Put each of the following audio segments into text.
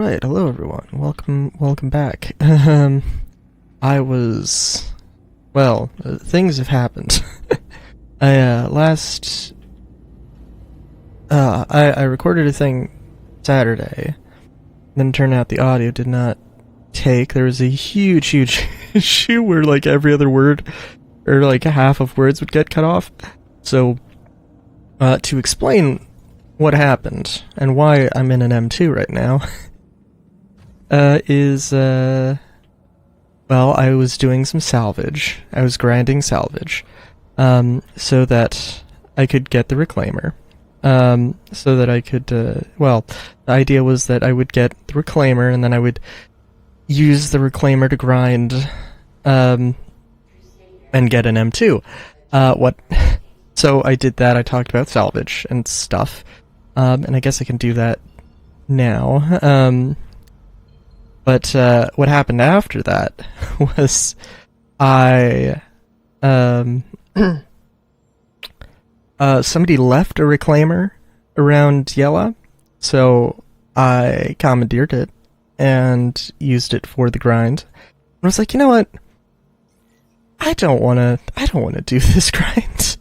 Alright, hello everyone. Welcome back. Things have happened. I recorded a thing Saturday, then it turned out the audio did not take. There was a huge issue where like every other word, or like half of words would get cut off. So, to explain what happened and why I'm in an M2 right now, I was doing some salvage. I was grinding salvage, so that I could get the reclaimer. So that I could, the idea was that I would get the reclaimer and then I would use the reclaimer to grind, and get an M2. So I did that. I talked about salvage and stuff, and I guess I can do that now. But what happened after that was somebody left a reclaimer around Yella, so I commandeered it and used it for the grind. I was like, you know what? I don't want to do this grind.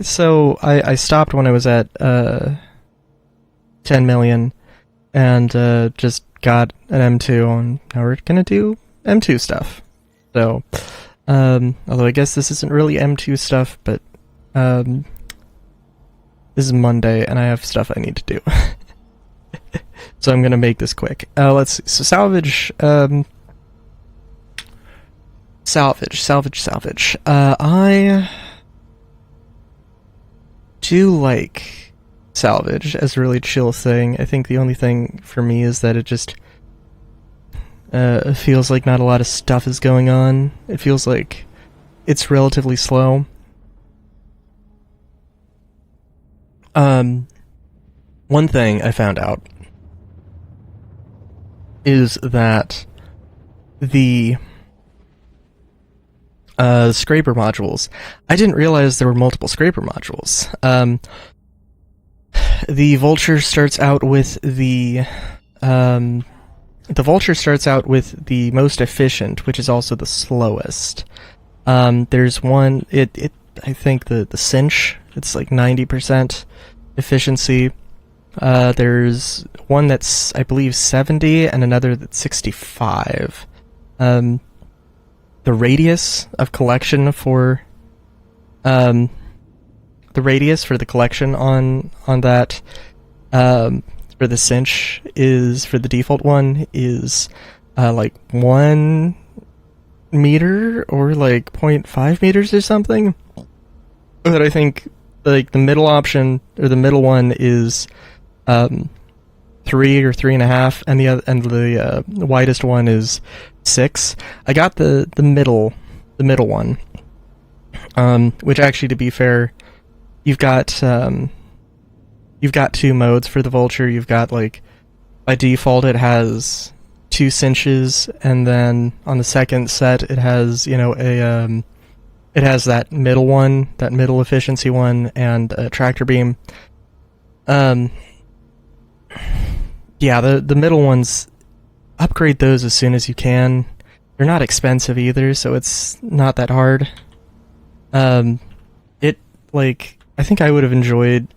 So I stopped when I was at 10 million and just got an M2 on. Now we're gonna do M2 stuff. So, although I guess this isn't really M2 stuff, but this is Monday and I have stuff I need to do. So I'm gonna make this quick. Let's see. So salvage. Salvage. I do like salvage as a really chill thing. I think the only thing for me is that it just feels like not a lot of stuff is going on. It feels like it's relatively slow. One thing I found out is that the scraper modules, I didn't realize there were multiple scraper modules. The vulture starts out with the vulture starts out with the most efficient, which is also the slowest. There's one, I think the cinch, it's like 90% efficiency. There's one that's, I believe, 70 and another that's 65. The radius of collection for the collection on that, for the cinch, is, for the default one, is like 1 meter or like 0.5 meters or something. But I think like the middle option, or the middle one, is 3 or 3.5, and the widest one is 6. I got the middle one, which actually, to be fair, you've got 2 modes for the vulture. You've got, like, by default it has 2 cinches, and then on the second set it has, you know, it has that middle one, that middle efficiency one, and a tractor beam. Yeah, the middle ones, upgrade those as soon as you can. They're not expensive either, so it's not that hard. I think I would have enjoyed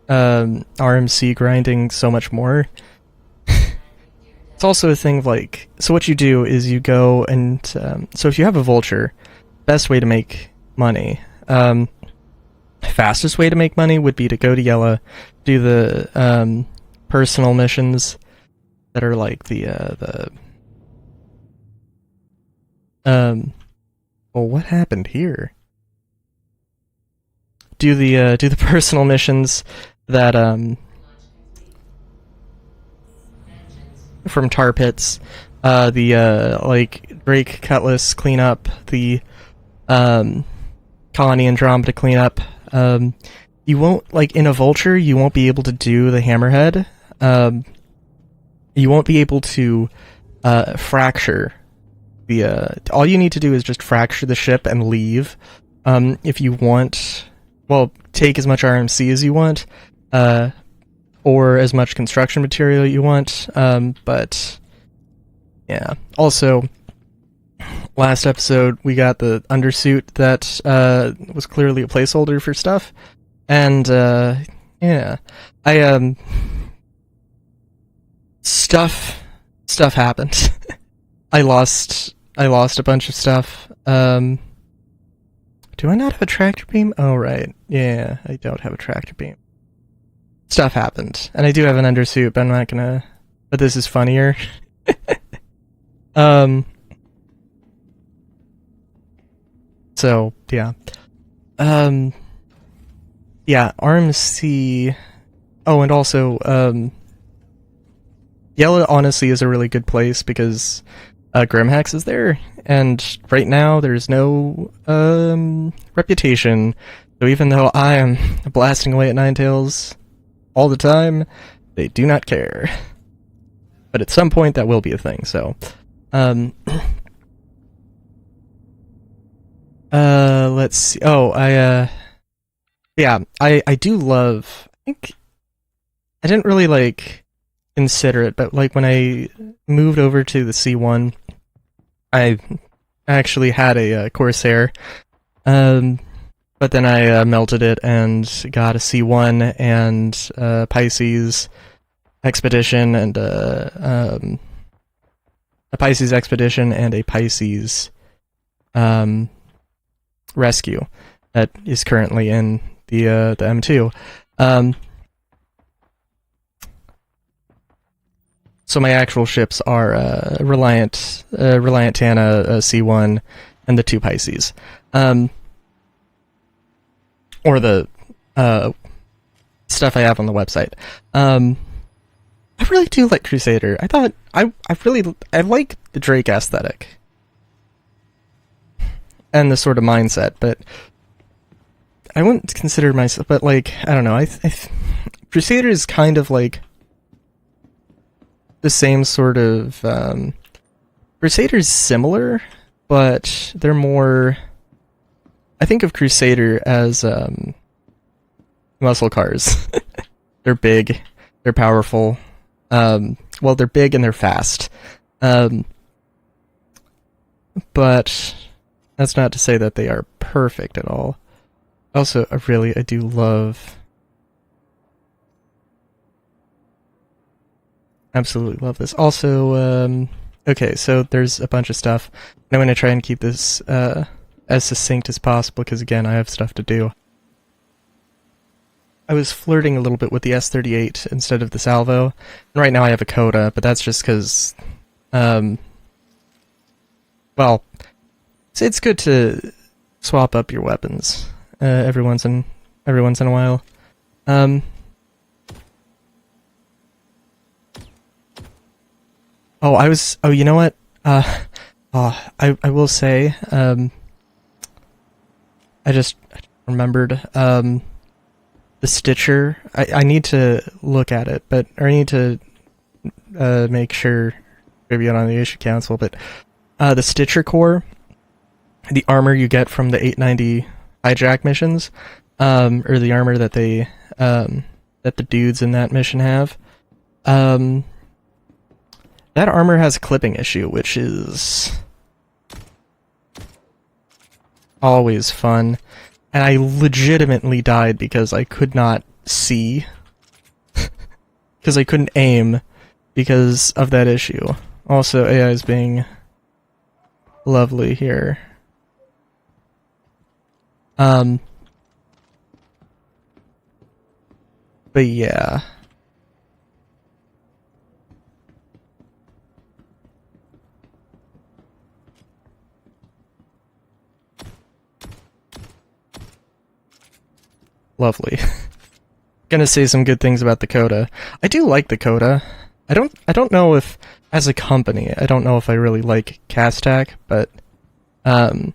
RMC grinding so much more. It's also a thing of, like, so what you do is you go and, so if you have a vulture, best way to make money, fastest way to make money would be to go to Yella, do the personal missions that are like what happened here? Do the personal missions that from tar pits, like Drake Cutlass cleanup, the Colony Andromeda cleanup. You won't, like, in a vulture, you won't be able to do the hammerhead. You won't be able to fracture the all you need to do is just fracture the ship and leave. If you want, well, take as much RMC as you want, or as much construction material you want. But yeah. Also, last episode we got the undersuit that was clearly a placeholder for stuff, and yeah, I stuff happened. I lost a bunch of stuff. Do I not have a tractor beam? Oh, right. Yeah, I don't have a tractor beam. Stuff happened. And I do have an undersuit, but I'm not gonna... But this is funnier. So, yeah. Yeah, RMC... Oh, and also, Yellow honestly is a really good place because Grimhex is there, and right now there's no reputation. So even though I am blasting away at Ninetales all the time, they do not care. But at some point that will be a thing. So, let's see. Oh, yeah, I do love. I think I didn't really like consider it, but like when I moved over to the C1, I actually had a Corsair, but then I melted it and got a C1 and Pisces Expedition and a Pisces Expedition and a Pisces Rescue that is currently in the M2. So my actual ships are Reliant Tana C1 and the 2 Pisces. Or the stuff I have on the website. I really do like Crusader. I thought I like the Drake aesthetic and the sort of mindset, but I wouldn't consider myself. But like, I don't know. Crusader is kind of like the same sort of Crusader's similar, but they're more... I think of Crusader as muscle cars. They're big, they're powerful. Well, they're big and they're fast. But that's not to say that they are perfect at all. Also, I do love... Absolutely love this. Also, okay, so there's a bunch of stuff. I'm going to try and keep this as succinct as possible, because again, I have stuff to do. I was flirting a little bit with the S38 instead of the Salvo, and right now I have a Coda, but that's just because, well, it's good to swap up your weapons every once in a while. Oh, you know what? I will say, I just remembered, the Stitcher, I need to look at it, but I need to, make sure, maybe on the issue council, but, the Stitcher core, the armor you get from the 890 hijack missions, or the armor that they, that the dudes in that mission have, that armor has a clipping issue, which is always fun. And I legitimately died because I could not see. Because I couldn't aim because of that issue. Also, AI is being lovely here. But yeah. Lovely. Gonna say some good things about the Coda. I do like the Coda. I don't know if, as a company, I don't know if I really like Castac, but the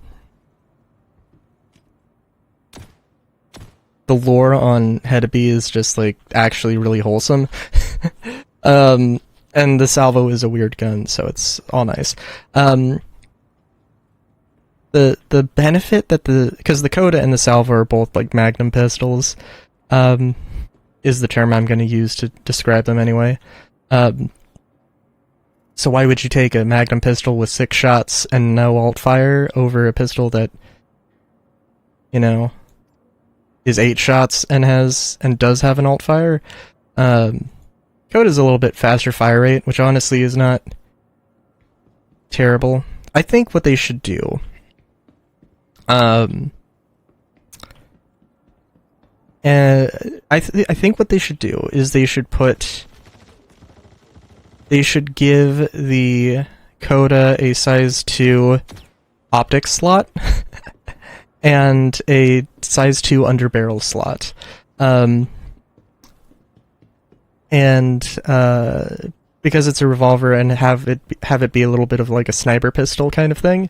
lore on Hedeby is just like actually really wholesome. And the Salvo is a weird gun, so it's all nice. The benefit that because the Coda and the Salvo are both like Magnum pistols, is the term I'm going to use to describe them anyway. So why would you take a Magnum pistol with 6 shots and no alt fire over a pistol that, you know, is 8 shots and does have an alt fire? Code is a little bit faster fire rate, which honestly is not terrible. I think what they should do, and I think what they should do is they should give the Coda a size 2 optics slot and a size 2 underbarrel slot. Because it's a revolver, and have it be a little bit of like a sniper pistol kind of thing,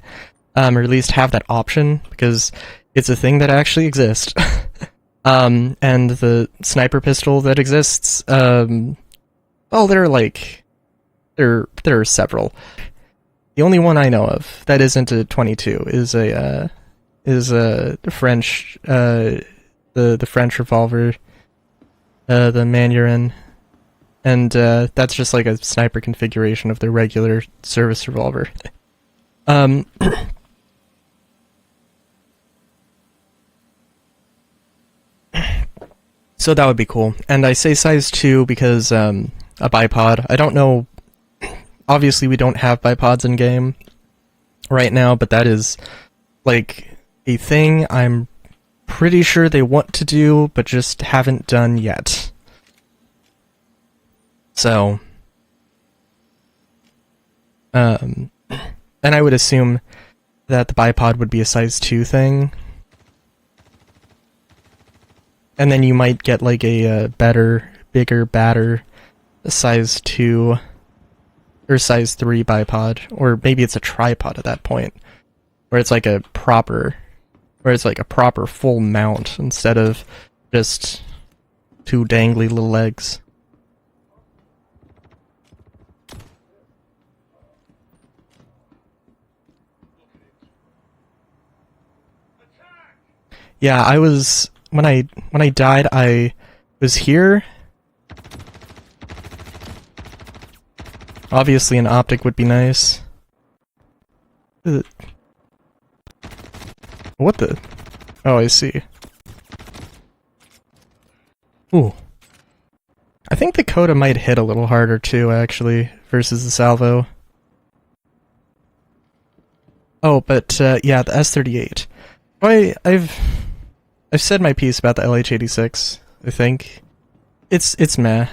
or at least have that option, because it's a thing that actually exists. And the sniper pistol that exists, well, there are several. The only one I know of that isn't a 22 is a French, the French revolver, the Manurin, and that's just like a sniper configuration of the regular service revolver. So that would be cool. And I say size 2 because a bipod. I don't know. Obviously, we don't have bipods in game right now, but that is like a thing I'm pretty sure they want to do, but just haven't done yet. So, and I would assume that the bipod would be a size 2 thing. And then you might get like a better, bigger, badder size 2 or size 3 bipod, or maybe it's a tripod at that point, where it's like a proper full mount instead of just 2 dangly little legs. Yeah, I was when I died, I was here. Obviously, an optic would be nice. What the? Oh, I see. Ooh. I think the Coda might hit a little harder too, actually, versus the Salvo. Oh, but yeah, the S38. I've said my piece about the LH86. I think it's meh.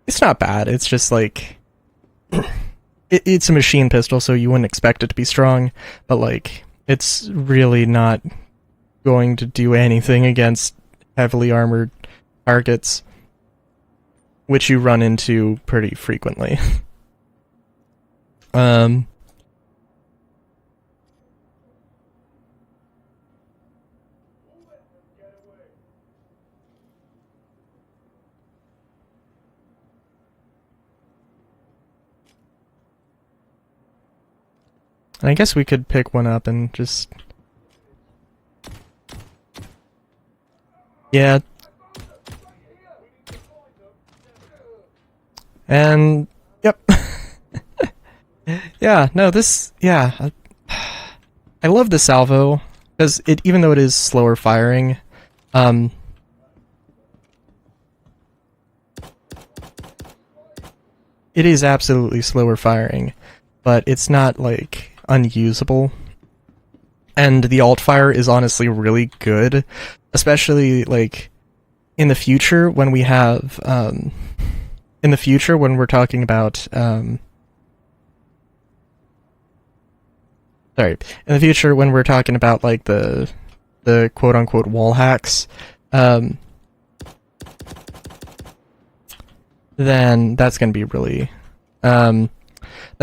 It's not bad. It's just like it's a machine pistol, so you wouldn't expect it to be strong, but like it's really not going to do anything against heavily armored targets, which you run into pretty frequently. I guess we could pick one up and just... Yeah. And... Yep. Yeah, no, this... Yeah. I love the Salvo, because even though it is slower firing, it is absolutely slower firing, but it's not, like, unusable. And the alt fire is honestly really good, especially, like, in the future when we have, in the future when we're talking about, sorry, in the future when we're talking about, like, the quote-unquote wall hacks, then that's gonna be really, then,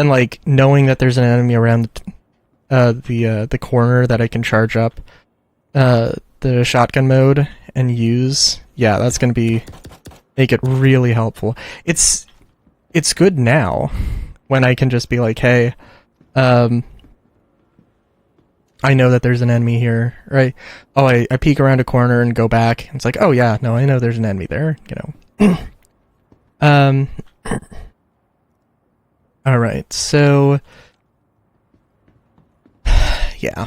like, knowing that there's an enemy around the corner that I can charge up the shotgun mode and use, yeah, that's gonna make it really helpful. It's good now when I can just be like, hey, I'm I know that there's an enemy here, right? Oh, I peek around a corner and go back. It's like, oh yeah, no, I know there's an enemy there, you know. um, alright, so, yeah.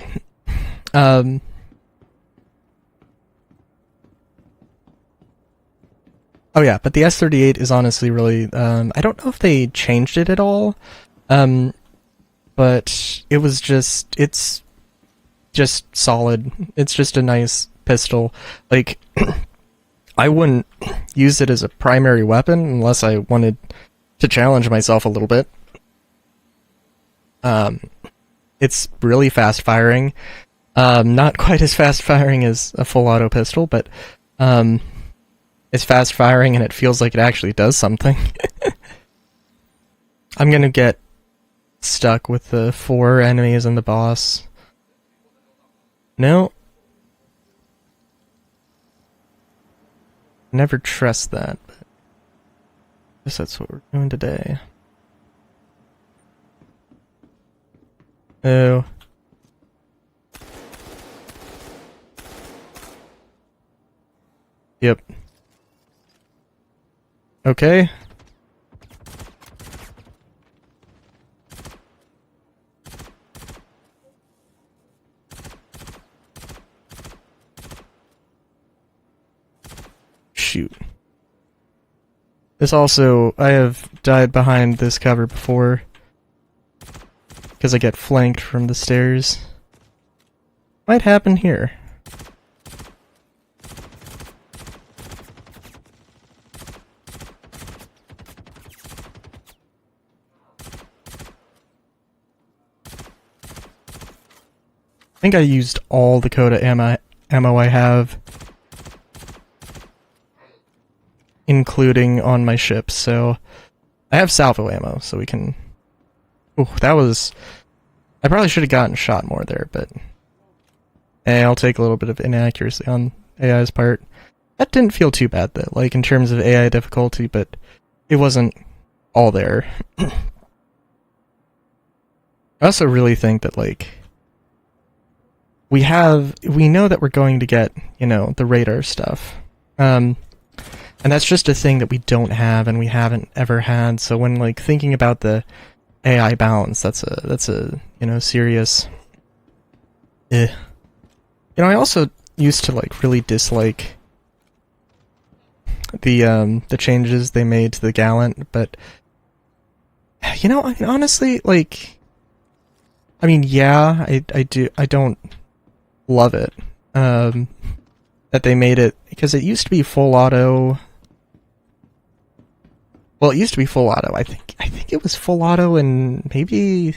Oh yeah, but the S38 is honestly really, I don't know if they changed it at all, but it was it's just solid. It's just a nice pistol. Like, I wouldn't use it as a primary weapon unless I wanted to challenge myself a little bit. It's really fast firing. Not quite as fast firing as a full auto pistol, but it's fast firing and it feels like it actually does something. I'm gonna get stuck with the 4 enemies and the boss. No. Never trust that, but I guess that's what we're doing today. Oh. Yep. Okay. Shoot. This also, I have died behind this cover before, because I get flanked from the stairs. Might happen here. I think I used all the Coda ammo I have, including on my ship, so I have salvo ammo, so we can... Ooh, that was... I probably should have gotten shot more there, but... Hey, I'll take a little bit of inaccuracy on AI's part. That didn't feel too bad, though, like, in terms of AI difficulty, but it wasn't all there. I also really think that, like... We know that we're going to get, you know, the radar stuff. And that's just a thing that we don't have and we haven't ever had. So when, like, thinking about the AI balance, that's a, you know, serious... You know, I also used to, like, really dislike the changes they made to the Gallant, but, you know, I mean, honestly, like, I mean, yeah, I don't love it, that they made it, because it used to be full auto. Well, it used to be full auto. I think it was full auto, and maybe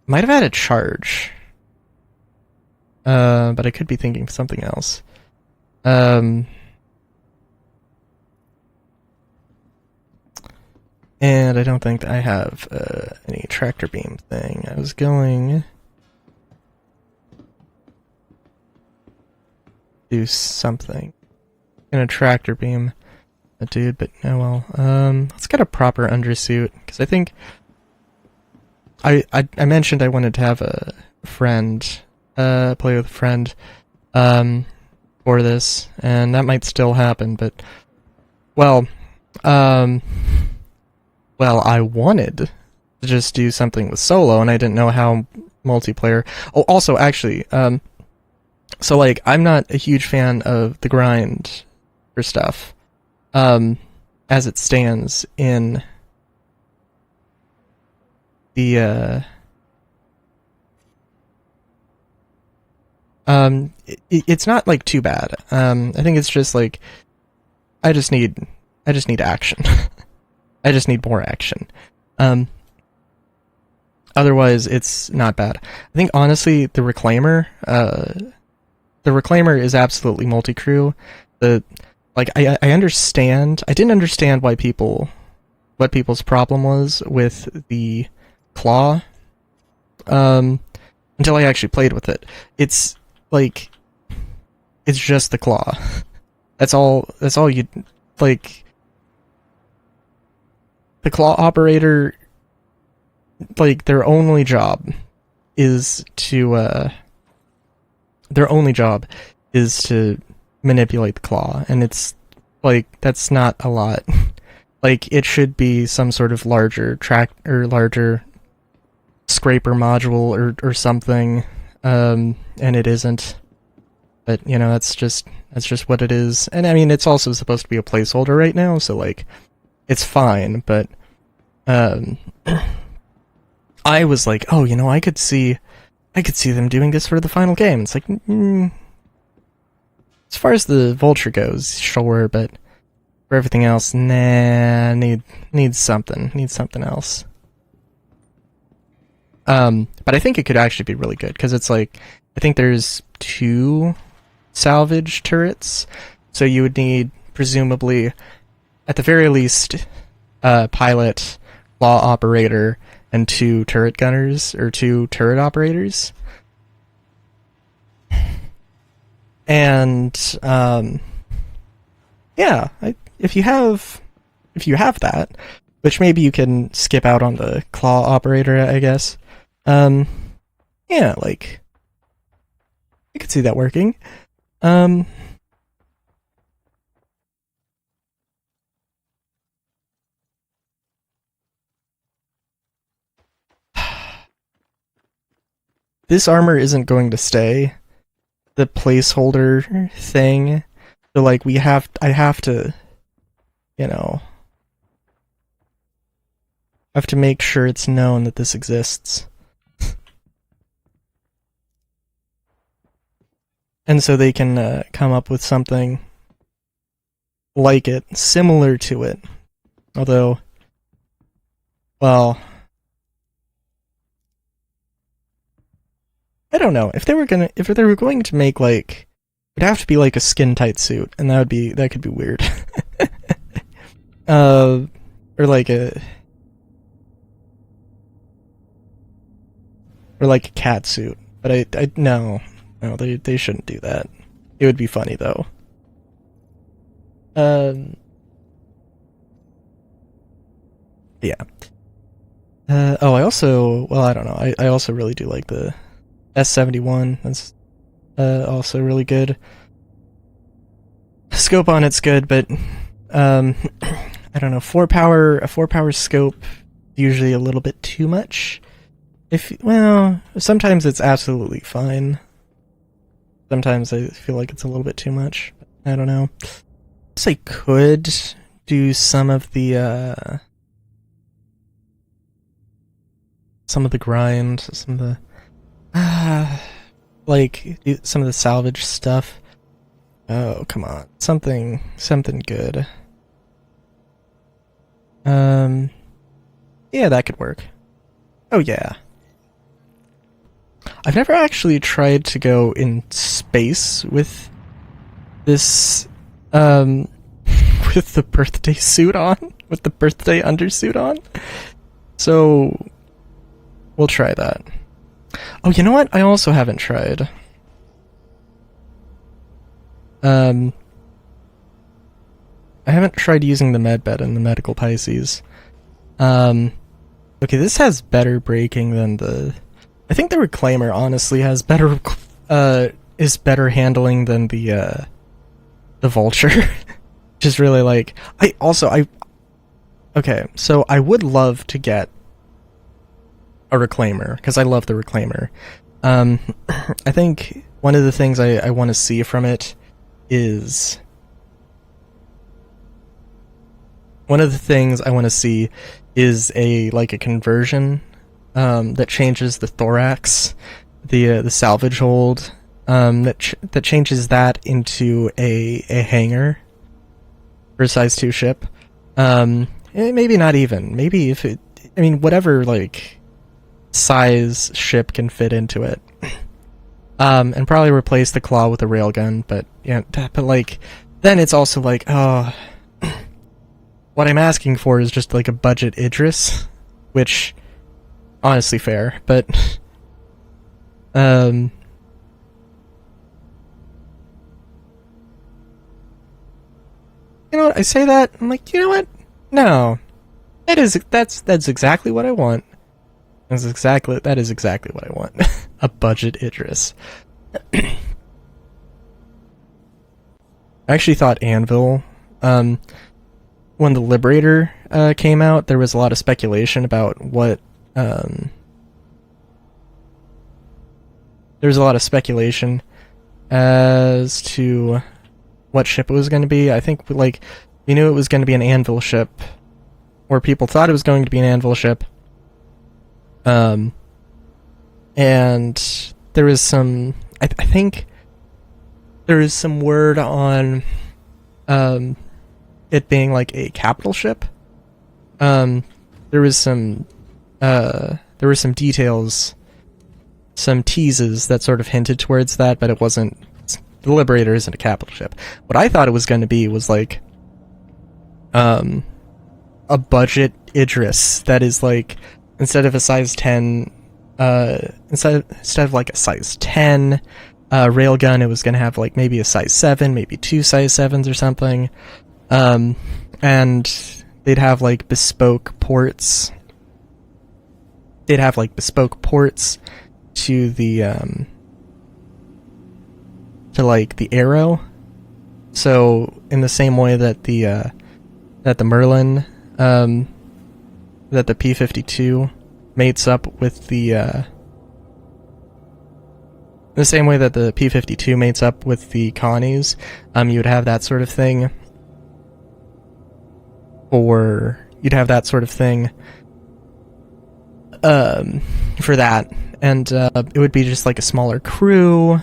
might have had a charge. But I could be thinking of something else. And I don't think that I have any tractor beam thing. I was going do something in a tractor beam a dude, but oh well. Let's get a proper undersuit, because I think I mentioned I wanted to have a friend play with a friend for this, and that might still happen, but well I wanted to just do something with solo, and I didn't know how multiplayer. Oh, also, actually, so, like, I'm not a huge fan of the grind for stuff, as it stands in the, it's not, like, too bad. I think it's just, like, I just need action. I just need more action. Otherwise, it's not bad. I think, honestly, the Reclaimer is absolutely multi-crew. Like, I understand. I didn't understand what people's problem was with the claw, until I actually played with it. It's, like, it's just the claw. That's all you, like, the claw operator, like, their only job is to, their only job is to manipulate the claw, and it's like that's not a lot. Like it should be some sort of larger track or larger scraper module or something, and it isn't. But you know, that's just what it is. And I mean, it's also supposed to be a placeholder right now, so like it's fine. But I was like, oh, you know, I could see them doing this for the final game. It's like, as far as the vulture goes, sure, but for everything else, nah, needs something else. But I think it could actually be really good, because it's like, I think there's 2 salvage turrets, so you would need, presumably, at the very least, pilot, claw operator, and 2 turret gunners, or 2 turret operators. And, yeah, if you have that, which maybe you can skip out on the claw operator, I guess. Yeah, like, I could see that working. This armor isn't going to stay the placeholder thing, so like I have to, you know, have to make sure it's known that this exists. And so they can come up with something like it, similar to it. Although, well, I don't know. If they were going to make like, it'd have to be like a skin tight suit, and that could be weird. Or like a cat suit. But I no, they shouldn't do that. It would be funny though. Yeah. Oh, I don't know. I also really do like the S71. That's also really good. Scope on it's good, but I don't know. A 4-power scope usually a little bit too much. Sometimes it's absolutely fine. Sometimes I feel like it's a little bit too much. I don't know. I guess I could do some of the grind, some of the like some of the salvage stuff. Oh, come on. Something good. Yeah, that could work. Oh yeah. I've never actually tried to go in space with this with the birthday suit on, with the birthday undersuit on. So we'll try that. Oh, you know what? I also haven't tried. I haven't tried using the medbed in the medical Pisces. Okay, this has better braking than the... I think the Reclaimer honestly has better is better handling than the Vulture. Which is really like... Okay, so I would love to get a Reclaimer, because I love the Reclaimer. I think one of the things I want to see from it is... One of the things I want to see is a conversion that changes the thorax, the salvage hold, that changes that into a hangar for a size 2 ship. Maybe not even. Maybe if it, I mean, whatever size ship can fit into it. And probably replace the claw with a railgun, but yeah, but then it's also oh, what I'm asking for is just a budget Idris, which honestly fair, but you know what, I say that, I'm like, you know what? No. That's exactly what I want. That is exactly what I want. A budget Idris. I actually thought Anvil. When the Liberator came out, there was a lot of speculation about what. There was a lot of speculation as to what ship it was going to be. I think like we knew it was going to be an Anvil ship, or people thought it was going to be an Anvil ship. And there was some. I think there is some word on it being like a capital ship. There was some details, some teases that sort of hinted towards that, but it wasn't. The Liberator isn't a capital ship. What I thought it was going to be was like a budget Idris that is like, instead of a size 10 instead of like a size 10 railgun, it was going to have like maybe a size 7, maybe 2 size 7s or something. And they'd have like bespoke ports. They'd have like bespoke ports to the to like the arrow. So in the same way that the Merlin that the P-52 mates up with the same way that the P-52 mates up with the Connies, you would have that sort of thing. Or you'd have that sort of thing for that, and it would be just like a smaller crew,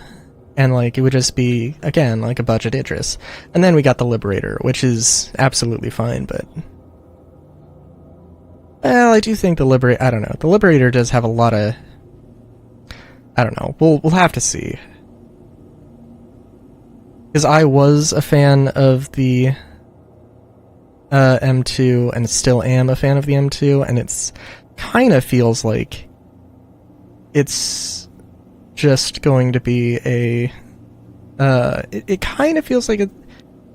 and like it would just be again like a budget Idris. And then we got the Liberator, which is absolutely fine, but well, I do think the Liberator. I don't know. The Liberator does have a lot of. I don't know. We'll have to see. Because I was a fan of the M2, and still am a fan of the M2, and it's kind of feels like it's just going to be a. It kind of feels like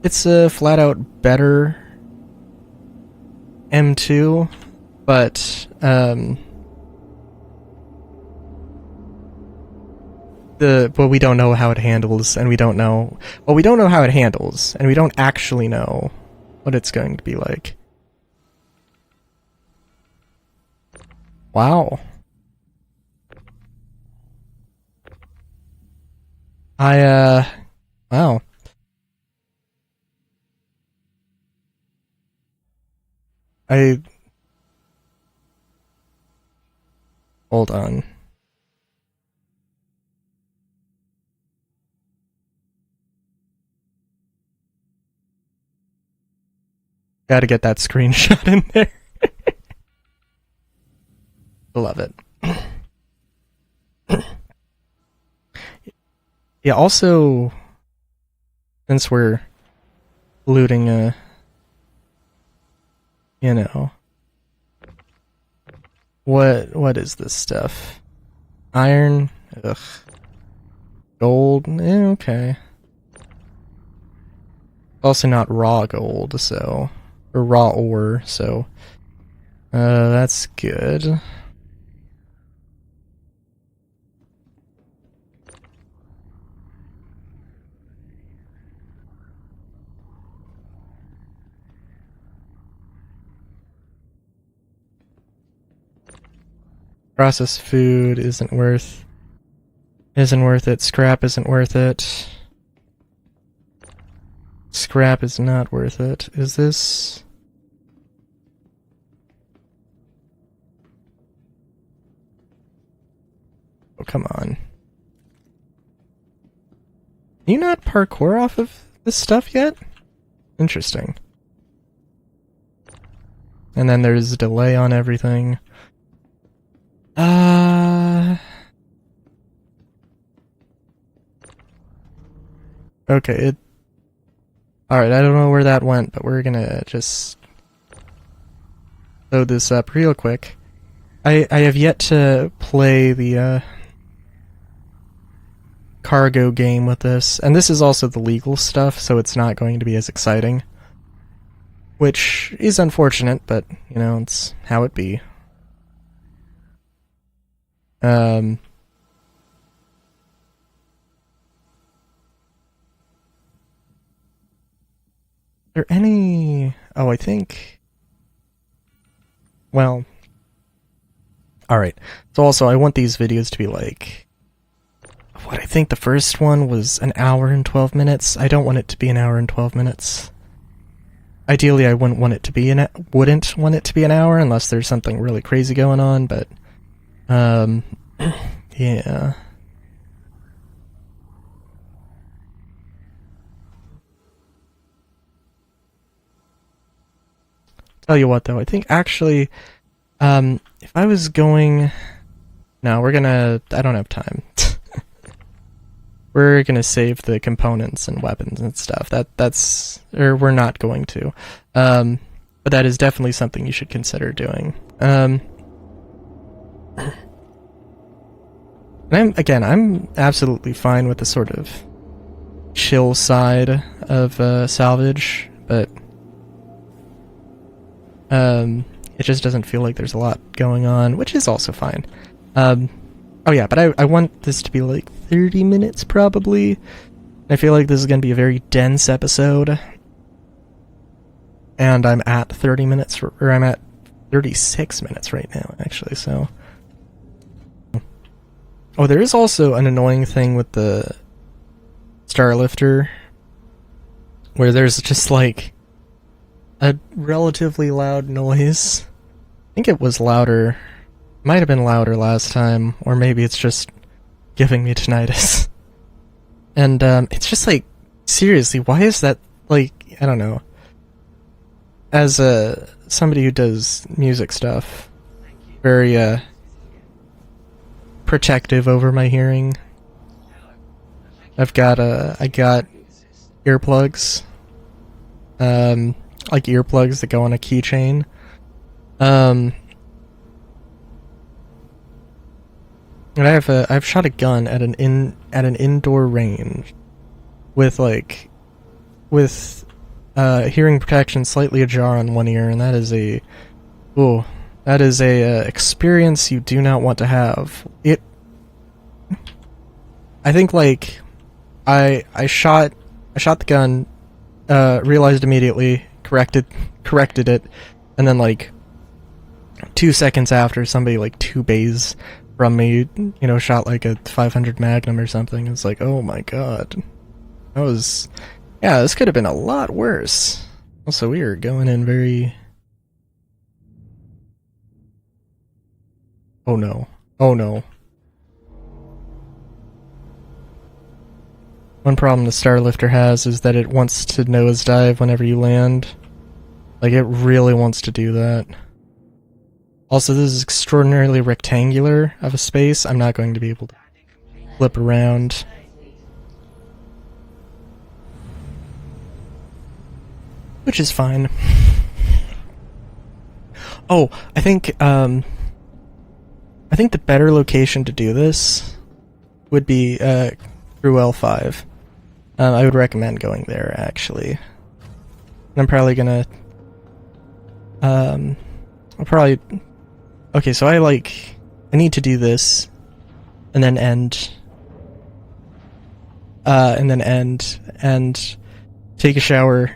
it's a flat out better M2, but but we don't know how it handles, and we don't know how it handles, and we don't actually know what it's going to be like. Wow. Wow. Hold on. Gotta get that screenshot in there. Love it. Yeah, also, since we're looting you know, what is this stuff? Iron? Ugh. Gold? Okay. Also not raw gold, so... or raw ore, so... that's good. Processed food isn't worth it. Scrap isn't worth it. Scrap is not worth it. Is this? Oh, come on. Can you not parkour off of this stuff yet? Interesting. And then there's a delay on everything. Okay, alright, I don't know where that went, but we're gonna just load this up real quick. I have yet to play the cargo game with this, and this is also the legal stuff, so it's not going to be as exciting. Which is unfortunate, but, you know, it's how it be. there any... Oh, I think... Well... Alright. So also, I want these videos to be like... What, I think the first one was an hour and 12 minutes. I don't want it to be an hour and 12 minutes. Ideally, I wouldn't want it to be an hour unless there's something really crazy going on, but... yeah... Tell you what, though, I think actually, if I was going... No, we're gonna... I don't have time. We're gonna save the components and weapons and stuff. That's... Or we're not going to. But that is definitely something you should consider doing. I'm absolutely fine with the sort of chill side of salvage, but... it just doesn't feel like there's a lot going on, which is also fine. Oh yeah, but I want this to be like 30 minutes probably. I feel like this is going to be a very dense episode. And I'm at 30 minutes, or I'm at 36 minutes right now, actually, so... Oh, there is also an annoying thing with the Starlifter, where there's just like a relatively loud noise. I think it was louder. Might have been louder last time, or maybe it's just giving me tinnitus. And it's just like, seriously, why is that, like, I don't know. As somebody who does music stuff, very protective over my hearing. I got earplugs. Like earplugs that go on a keychain. And I've shot a gun at an indoor range with hearing protection slightly ajar on one ear, and that is a experience you do not want to have. I think like I shot the gun, realized immediately, corrected it, and then like 2 seconds after, somebody like 2 bays from me, you know, shot like a 500 Magnum or something. It's like, oh my god. That was... Yeah, this could have been a lot worse. Also, we are going in very... Oh no. Oh no. One problem the Starlifter has is that it wants to nosedive whenever you land. Like, it really wants to do that. Also, this is extraordinarily rectangular of a space. I'm not going to be able to flip around. Which is fine. Oh, I think the better location to do this would be through L5. I would recommend going there, actually. And I'm probably gonna... Okay, so I need to do this, and then end, and take a shower,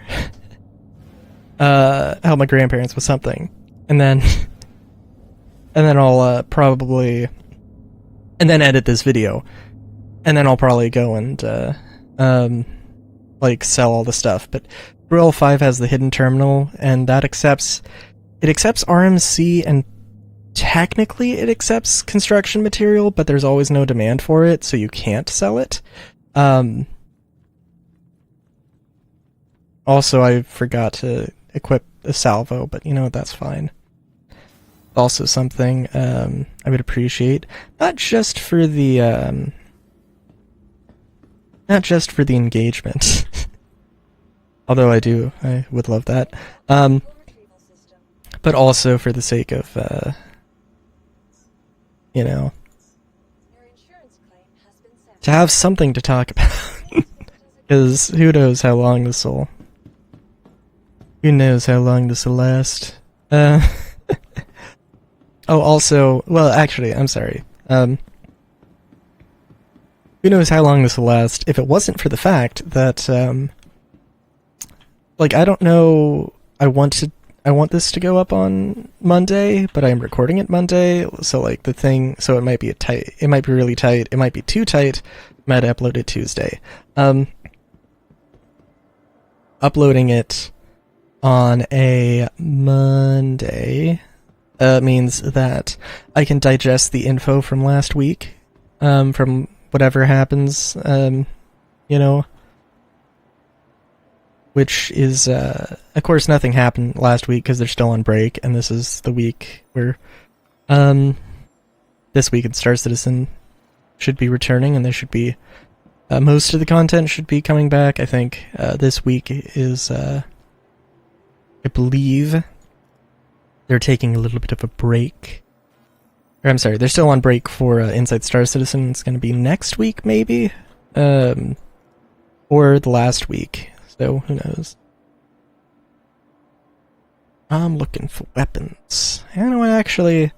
help my grandparents with something, and then I'll probably, and then edit this video, and then I'll probably go and, like, sell all the stuff. But Referral 5 has the hidden terminal, and that accepts RMC, and technically it accepts construction material, but there's always no demand for it, so you can't sell it. Also, I forgot to equip a salvo, but you know what, that's fine. Also something I would appreciate, not just for the engagement, although I would love that, but also for the sake of, you know, to have something to talk about, because who knows how long this will last. Oh, also, well, actually, I'm sorry. Who knows how long this will last if it wasn't for the fact that, like, I don't know, I want this to go up on Monday, but I'm recording it Monday, so like so it might be it might be really tight, it might be too tight, might upload it Tuesday. Uploading it on a Monday means that I can digest the info from last week, from whatever happens, which is, of course, nothing happened last week because they're still on break, and this is the week where, this week in Star Citizen should be returning, and there should be, most of the content should be coming back. I think, this week is, I believe they're taking a little bit of a break. Or, I'm sorry, they're still on break for, Inside Star Citizen. It's going to be next week, maybe? Or the last week. So, who knows? I'm looking for weapons. I don't know what actually...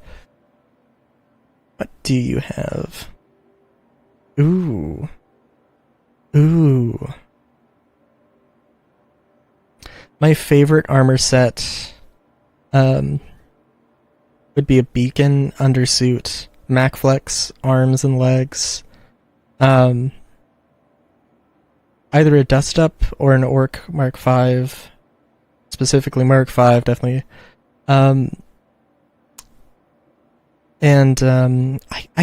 What do you have? Ooh. Ooh. My favorite armor set would be a beacon, undersuit, MacFlex, arms and legs. Either a dust up or an Orc Mark V, specifically Mark V, definitely. I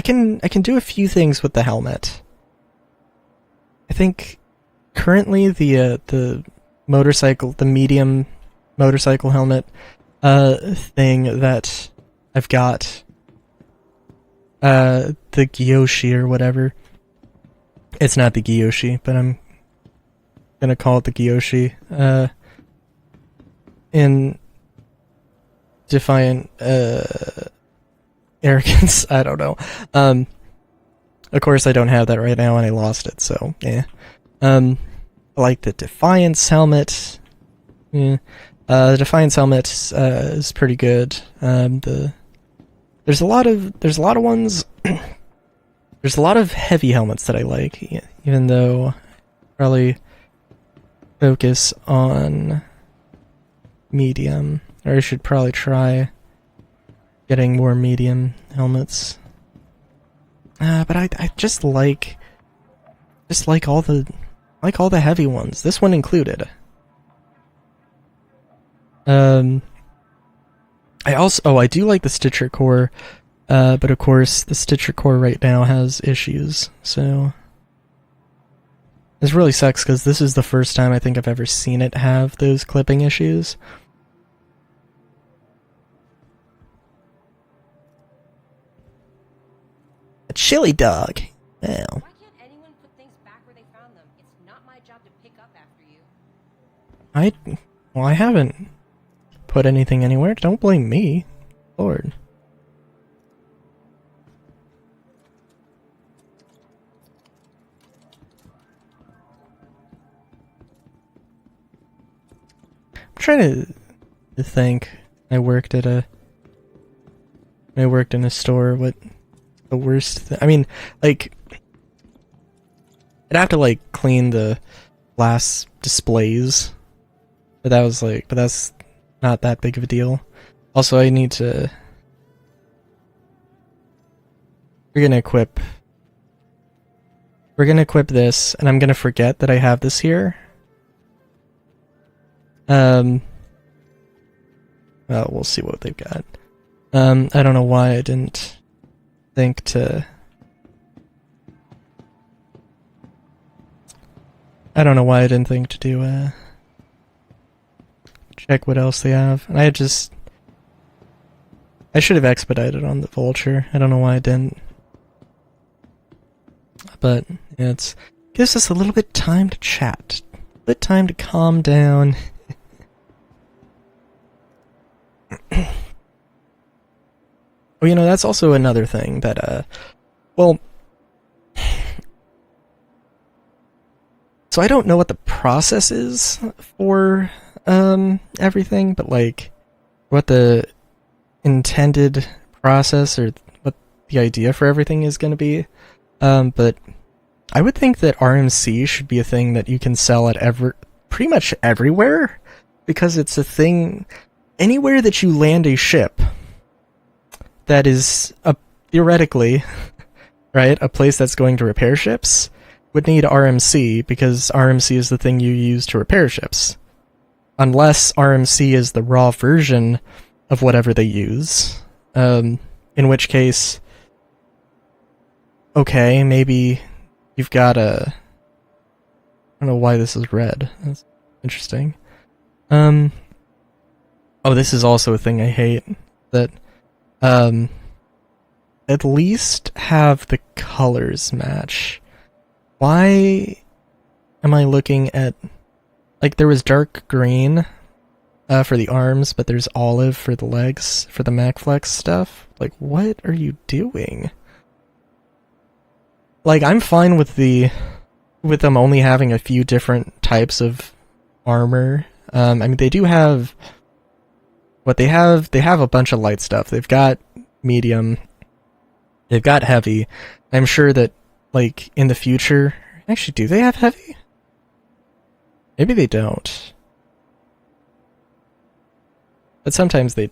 can do a few things with the helmet. I think currently the motorcycle, the medium motorcycle helmet thing that I've got, the Gyoshi or whatever. It's not the Gyoshi, but I'm gonna call it the Gyoshi. In defiant arrogance, I don't know. Of course I don't have that right now and I lost it, so yeah. I like the Defiance helmet. Yeah. The Defiance helmet is pretty good. There's a lot of ones. There's a lot of heavy helmets that I like, even though probably focus on medium, or I should probably try getting more medium helmets. But I just like all the heavy ones. This one included. I do like the Stitcher core, but of course the Stitcher core right now has issues, so this really sucks because this is the first time I think I've ever seen it have those clipping issues. A chili dog. Well. Why can't anyone put things back where they found them? It's not my job to pick up after you. I haven't put anything anywhere. Don't blame me. Lord. I'm trying to think. I worked in a store. What the worst I mean, like, I'd have to like clean the glass displays, but that's not that big of a deal. Also, we're gonna equip this, and I'm gonna forget that I have this here. Well, we'll see what they've got. I don't know why I didn't think to... I don't know why I didn't think to do, check what else they have. And I should have expedited on the Vulture. I don't know why I didn't. But, yeah, gives us a little bit time to chat. A bit time to calm down. Well, that's also another thing that, well... So I don't know what the process is for, everything, but, like, what the intended process or what the idea for everything is going to be. But I would think that RMC should be a thing that you can sell at pretty much everywhere. because it's a thing. Anywhere that you land a ship that is theoretically, right, a place that's going to repair ships would need RMC, because RMC is the thing you use to repair ships. Unless RMC is the raw version of whatever they use. In which case, okay, maybe you've got a... I don't know why this is red. That's interesting. Oh, this is also a thing I hate. That, at least have the colors match. Why am I looking at... Like, there was dark green for the arms, but there's olive for the legs, for the MacFlex stuff. Like, what are you doing? Like, I'm fine with them only having a few different types of armor. I mean, they do have... What they have a bunch of light stuff. They've got medium. They've got heavy. I'm sure that, like, in the future... Actually, do they have heavy? Maybe they don't. But sometimes they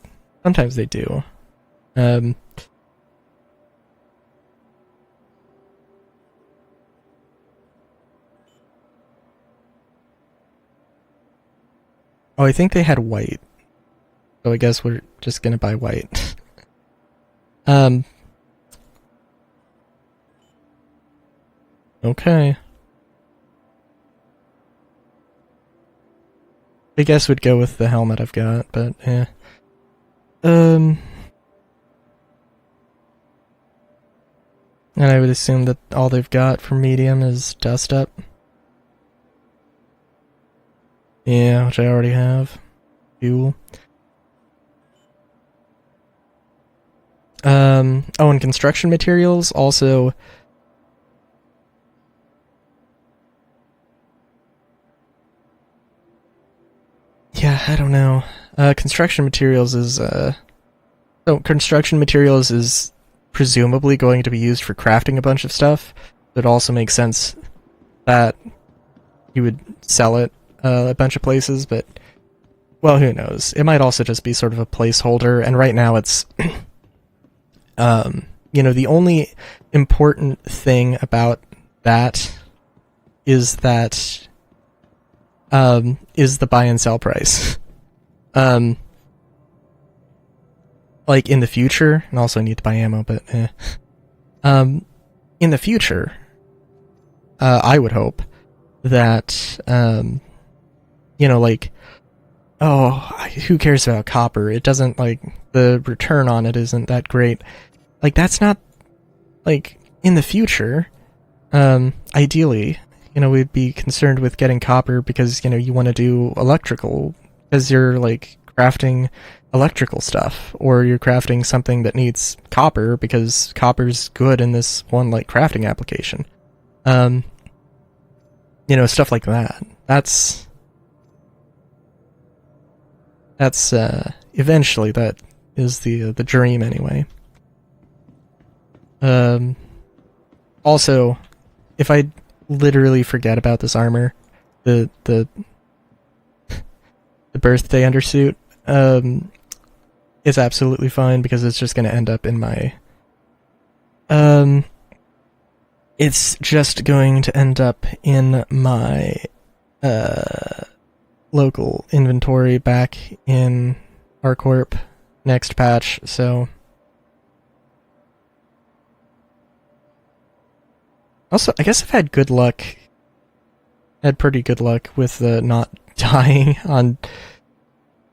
do. Oh, I think they had white. So I guess we're just gonna buy white. Okay. I guess we'd go with the helmet I've got, but yeah. And I would assume that all they've got for medium is dust up. Yeah, which I already have. Cool. Oh, and construction materials also... Yeah, I don't know. Construction materials is, construction materials is presumably going to be used for crafting a bunch of stuff. It also makes sense that you would sell it a bunch of places, but, well, who knows? It might also just be sort of a placeholder, and right now it's, you know, the only important thing about that is the buy and sell price. Like, in the future, and also I need to buy ammo, but in the future, I would hope that, you know, like, oh, who cares about copper? It doesn't, like, the return on it isn't that great. Like, that's not, like, in the future, ideally, you know, we'd be concerned with getting copper because, you know, you want to do electrical, because you're, like, crafting electrical stuff, or you're crafting something that needs copper because copper's good in this one, like, crafting application. You know, stuff like that. That's eventually that is the dream anyway. Also, if I literally forget about this armor, the birthday undersuit, is absolutely fine because it's just going to end up in my it's just going to end up in my local inventory back in RCorp next patch, so also, I guess I've had good luck. Had pretty good luck with not dying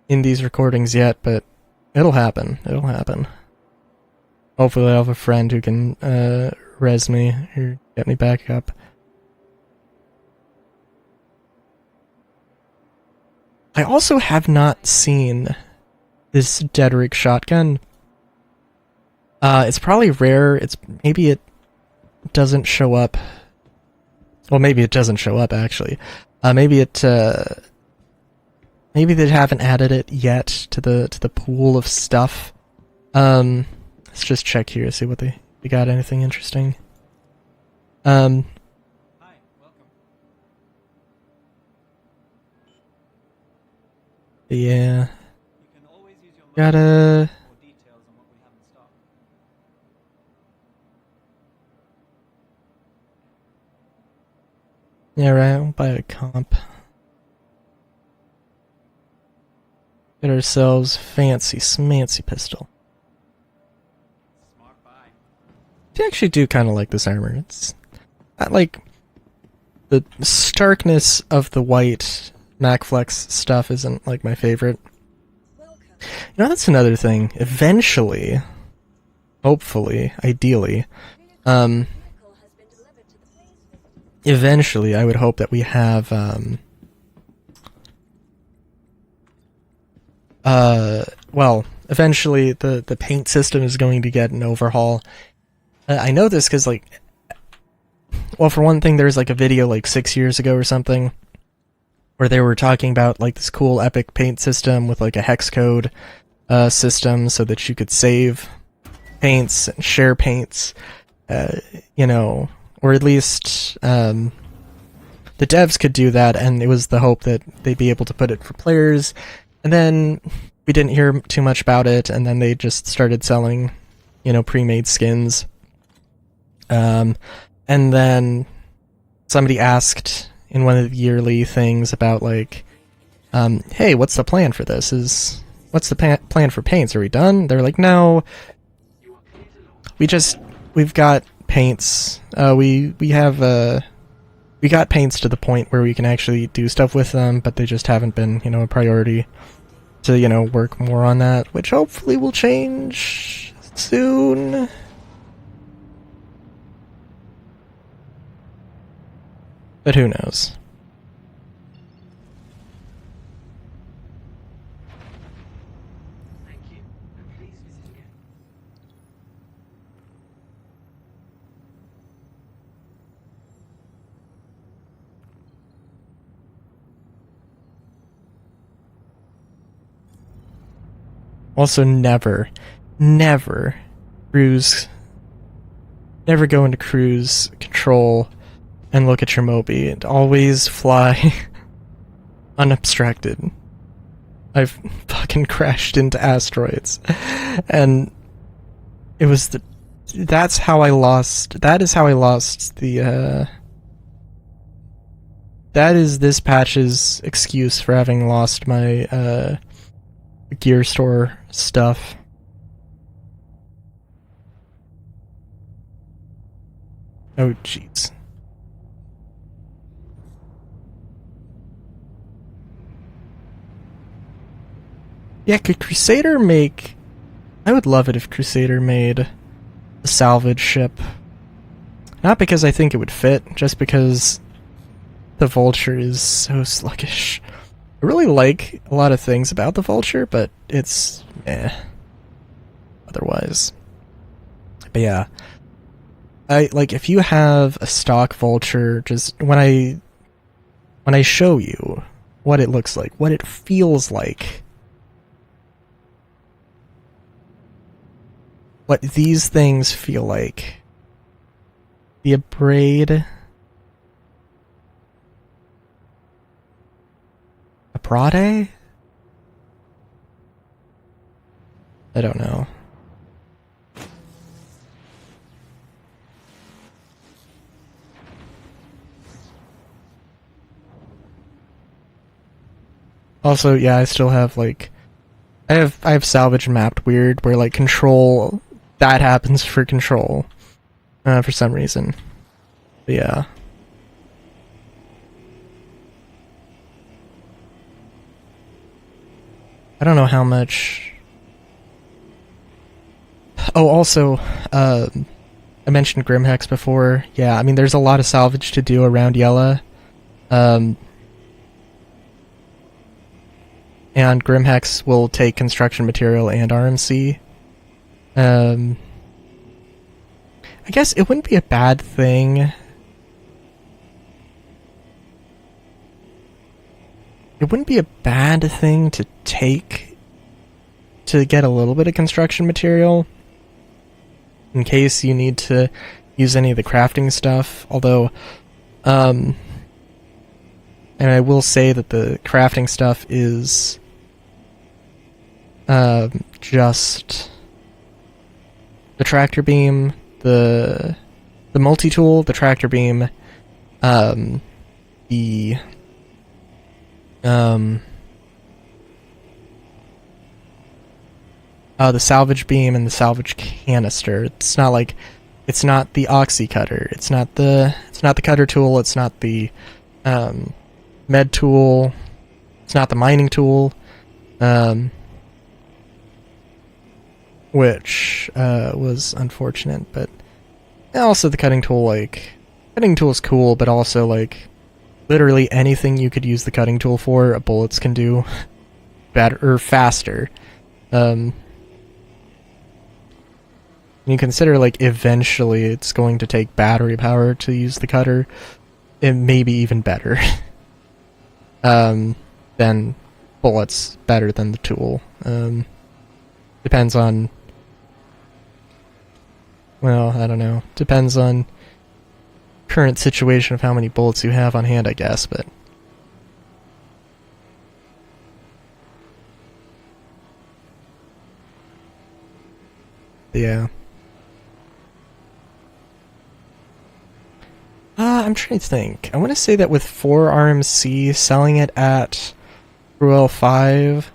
in these recordings yet, but it'll happen. It'll happen. Hopefully I'll have a friend who can res me or get me back up. I also have not seen this Dedrick shotgun. It's probably rare. Maybe it doesn't show up. Well, maybe it doesn't show up actually. Maybe they haven't added it yet to the pool of stuff. Let's just check here, see what they got anything interesting. Hi, welcome. But yeah. You can always use your logo Gotta... for details on what we have in stock. Yeah, right, I'll buy a comp. Get ourselves fancy, smancy pistol. Smart buy. I actually do kind of like this armor. It's not like the starkness of the white MacFlex stuff isn't like my favorite. You know, that's another thing. Eventually, hopefully, ideally, eventually I would hope that we have well, eventually the paint system is going to get an overhaul. I know this because, like, well, for one thing, there was like a video like 6 years ago or something where they were talking about like this cool epic paint system with like a hex code system so that you could save paints and share paints, you know, or at least the devs could do that, and it was the hope that they'd be able to put it for players. And then we didn't hear too much about it, and then they just started selling, you know, pre-made skins. And then somebody asked in one of the yearly things about, like, hey, what's the plan for this? What's the plan for paints? Are we done? They're like, no, we've got paints. We got paints to the point where we can actually do stuff with them, but they just haven't been, you know, a priority to, you know, work more on that, which hopefully will change soon. But who knows? Thank you. And please visit again. Also, never go into cruise control and look at your Moby, and always fly unobstructed. I've fucking crashed into asteroids, and it was that is how I lost the, that is this patch's excuse for having lost my, gear store stuff. Oh, jeez. Yeah, could Crusader make... I would love it if Crusader made a salvage ship. Not because I think it would fit, just because the Vulture is so sluggish. I really like a lot of things about the Vulture, but it's otherwise. But yeah. If you have a stock Vulture, just when I show you what it looks like, what it feels like, what these things feel like. The Abrade... Abrade? I don't know. Also, yeah, I still have, like... I have salvage mapped weird, where, like, control... That happens for control. For some reason. But yeah. I don't know how much... Oh, also, I mentioned Grimhex before. Yeah, I mean, there's a lot of salvage to do around Yella. And Grimhex will take construction material and RMC. I guess it wouldn't be a bad thing. It wouldn't be a bad thing to take to get a little bit of construction material in case you need to use any of the crafting stuff. Although, and I will say that the crafting stuff is just the tractor beam, the multi-tool, the tractor beam, the salvage beam and the salvage canister. It's not the oxy cutter. It's not the cutter tool. It's not the med tool. It's not the mining tool. Which was unfortunate, but also the cutting tool. Cutting tool is cool, but also literally anything you could use the cutting tool for, bullets can do better or faster. You consider eventually it's going to take battery power to use the cutter, it may be even better than bullets, better than the tool. Depends on, well, I don't know. Depends on current situation of how many bullets you have on hand, I guess, but yeah. I'm trying to think. I want to say that with 4 RMC, selling it at Ruel 5,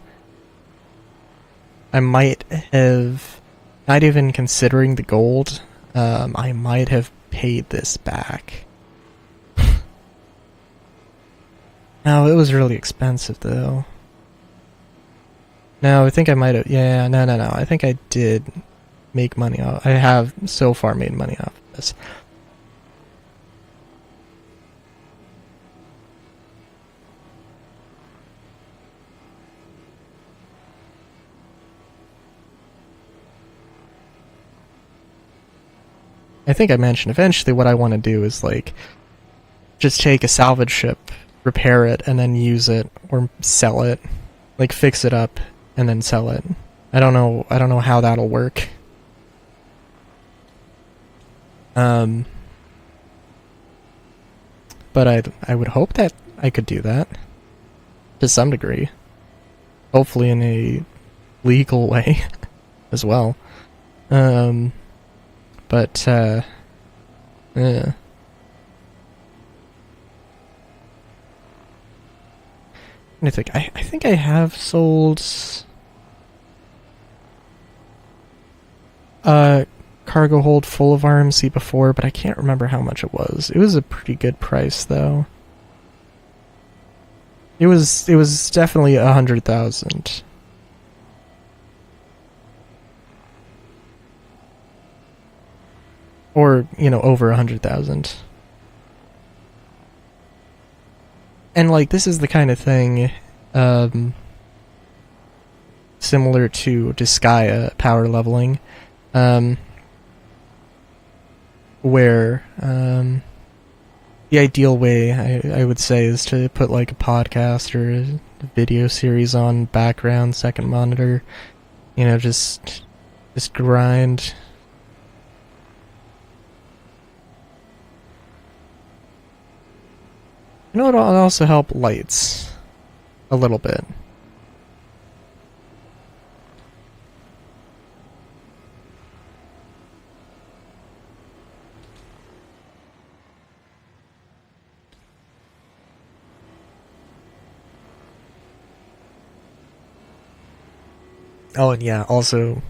I might have, not even considering the gold, I might have paid this back. No, it was really expensive though. No, I think I might have, yeah, no, I think I did make money off, I have so far made money off of this. I think I mentioned eventually what I want to do is just take a salvage ship, repair it, and then use it or sell it, fix it up and then sell it. I don't know how that'll work. But I would hope that I could do that to some degree. Hopefully in a legal way as well. But, yeah. I think I have sold cargo hold full of RMC before, but I can't remember how much it was. It was a pretty good price, though. It was definitely 100,000. Or, over 100,000. And, this is the kind of thing, similar to Disgaea power leveling, where, the ideal way, I would say, is to put, a podcast or a video series on background, second monitor, just grind. It'll also help lights a little bit. Oh, and yeah, also,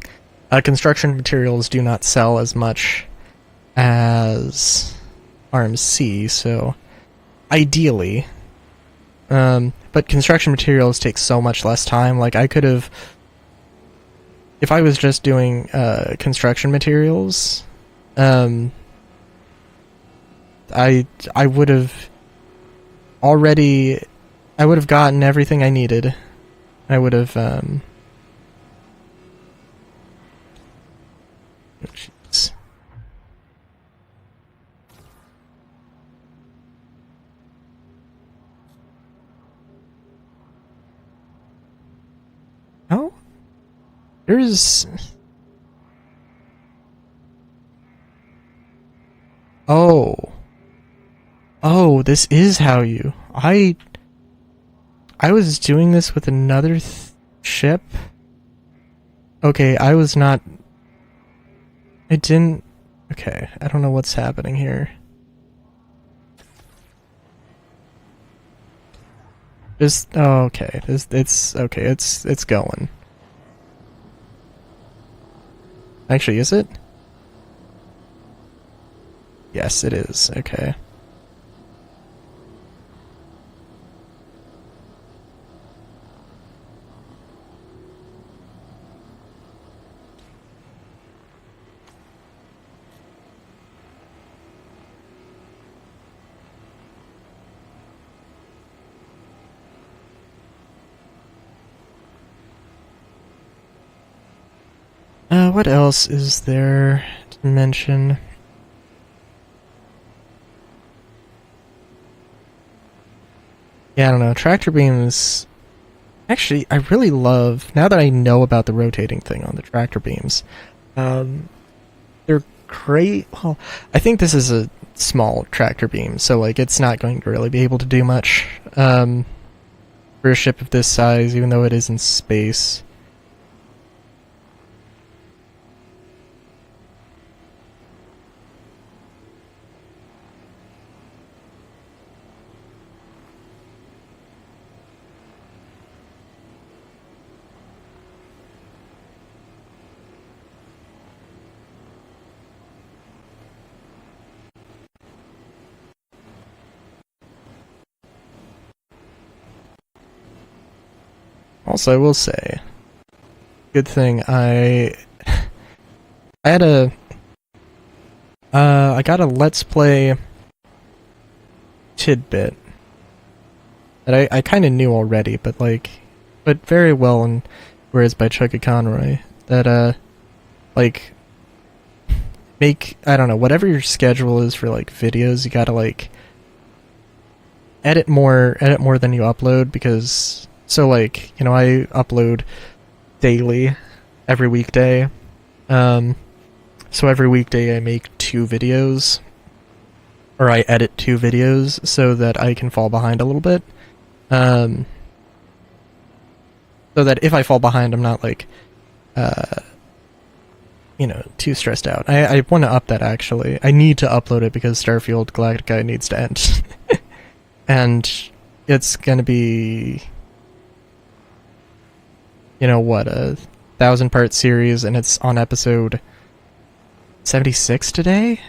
construction materials do not sell as much as RMC, so ideally, but construction materials take so much less time. I could have, if I was just doing construction materials, I would have already, I would have gotten everything I needed. I would have, jeez. Oh, there's. Oh, this is how you. I was doing this with another ship, Okay, I was not... I didn't... Okay, I don't know what's happening here. Just... Oh, okay. It's... Okay, it's going. Actually, is it? Yes, it is. Okay. What else is there to mention? Yeah, I don't know. Tractor beams... Actually, I really love... Now that I know about the rotating thing on the tractor beams, they're great... Well, I think this is a small tractor beam, so, like, it's not going to really be able to do much, for a ship of this size, even though it is in space. Also, I will say, good thing I had a I got a Let's Play tidbit that I kind of knew already, but very well, and whereas by Chucky Conroy, that like I don't know, whatever your schedule is for like videos, you gotta like edit more than you upload, because so like, you know, I upload daily every weekday. So every weekday I make 2 videos, or I edit 2 videos so that I can fall behind a little bit. So that if I fall behind, I'm not like, you know, too stressed out. I want to up that, actually. I need to upload it because Starfield Galactica needs to end. And it's gonna be, you know what, a 1,000-part series, and it's on episode 76 today?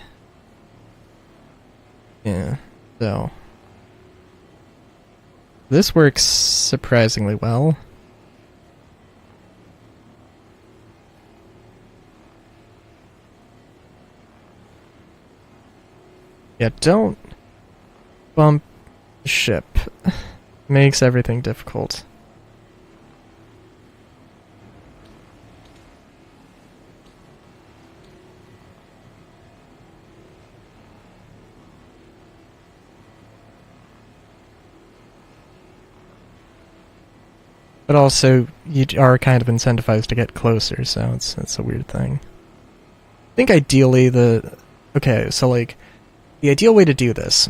Yeah, so... This works surprisingly well. Yeah, don't bump the ship. Makes everything difficult. But also, you are kind of incentivized to get closer, so it's a weird thing. I think ideally okay, so like, the ideal way to do this